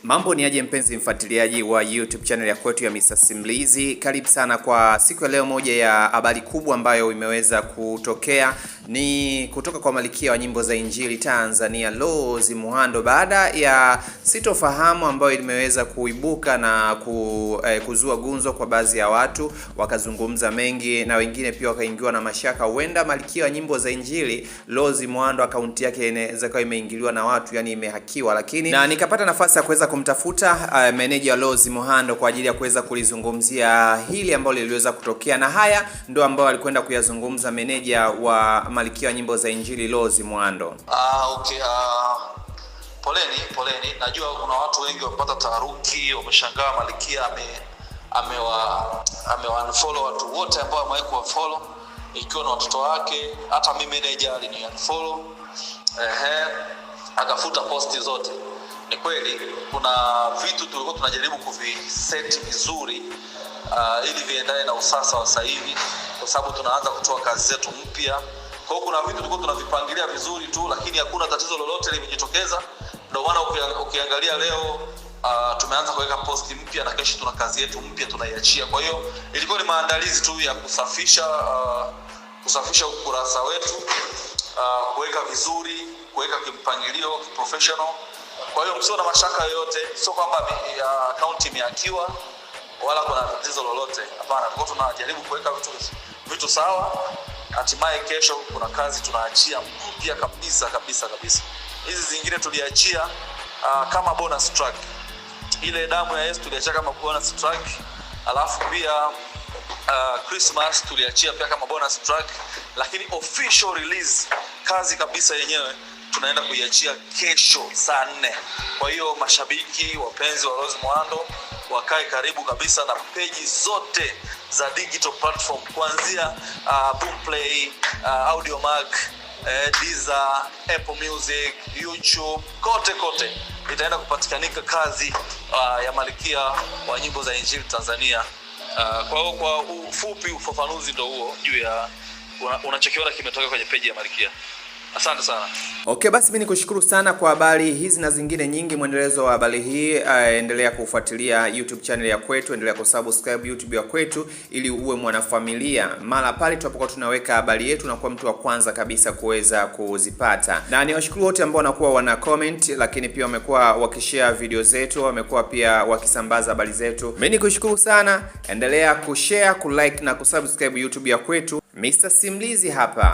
Mambo ni aje mpenzi mfuatiliaji wa YouTube channel ya kwetu ya Mr. Simulizi. Karibu sana kwa siku ya leo. Moja ya habari kubwa ambayo imeweza kutokea ni kutoka kwa Malkia wa nyimbo za Injili Tanzania Rose Muhando, baada ya sitofahamu ambayo imeweza kuibuka na kuzua gunzo kwa baadhi ya watu, wakazungumza mengi na wengine pia wakaingiwa na mashaka, huenda Malkia wa nyimbo za Injili Rose Muhando akaunti yake inaweza kuwa imeingiliwa na watu, yani imehakiwa. Lakini na nikapata nafasi ya kuweza kumtafuta meneja Rose Muhando kwa ajili ya kuweza kulizungumzia hili ambalo liliweza kutokea, na haya ndio ambao alikwenda kuyazungumza meneja wa Malkia wa nyimbo za Injili Rose Muhando. Poleni. Najua kuna watu wengi wamepata taharuki, wameshangaa Malkia ameunfollow watu wote ambao amewahi kufollow, ikiwa na watoto wake. Hata mimi meneja aliniunfollow, akafuta posti zote. Ni kweli kuna vitu tulikuwa tunajaribu kuviset vizuri ili viendane na usasa wa sasa hivi, kwa sababu tunaanza kutoa kazi zetu mpya. Kwa hiyo kuna vitu tulikuwa tunavipangilia vizuri tu, lakini hakuna tatizo lolote limejitokeza. Ndio maana ukiangalia leo tumeanza kuweka posti mpya, na kesho tuna kazi yetu mpya tunaiachia. Kwa hiyo ilikuwa ni maandalizi tu ya kusafisha ukurasa wetu, kuweka vizuri, kuweka kimpangilio professional. Kwa hiyo msio na mashaka yoyote, sio kwamba account imehakiwa wala kuna tatizo lolote. Hapana, tulikuwa tunajaribu kuweka vitu sawa. Hatimaye kesho kuna kazi tunaachia mpya kabisa. Hizi zingine tuliachia kama bonus track. Ile damu ya Yesu tuliachia kama bonus track. Alafu pia Christmas tuliachia pia kama bonus track, lakini official release, kazi kabisa yenyewe tunaenda kuiachia kesho saa 4. Kwa hiyo mashabiki wapenzi wa Rose Muhando wakae karibu kabisa na peji zote za digital platform, kuanzia Boomplay, Audiomack, Deezer, Apple Music, YouTube, kote itaenda kupatikanika kazi ya Malkia wa nyimbo za Injili Tanzania. Kwa ufupi ufafanuzi ndio huo juu ya unachokiona kimetoka kwenye peji ya Malkia. Asante sana. Okay, basi mimi nikushukuru sana kwa habari hizi na zingine nyingi. Mwendelezo wa habari hii, endelea kufuatilia YouTube channel ya kwetu, endelea kusubscribe YouTube ya kwetu ili uwe mwanafamilia. Mara pale tunapokuwa tunaweka habari yetu na kuwa mtu wa kwanza kabisa kuweza kuzipata. Na niwashukuru wote ambao wanakuwa wana comment, lakini pia wamekuwa wakishare video zetu, wamekuwa pia wakisambaza habari zetu. Mimi nikushukuru sana. Endelea kushare, kulike na kusubscribe YouTube ya kwetu. Mr. Simulizi hapa.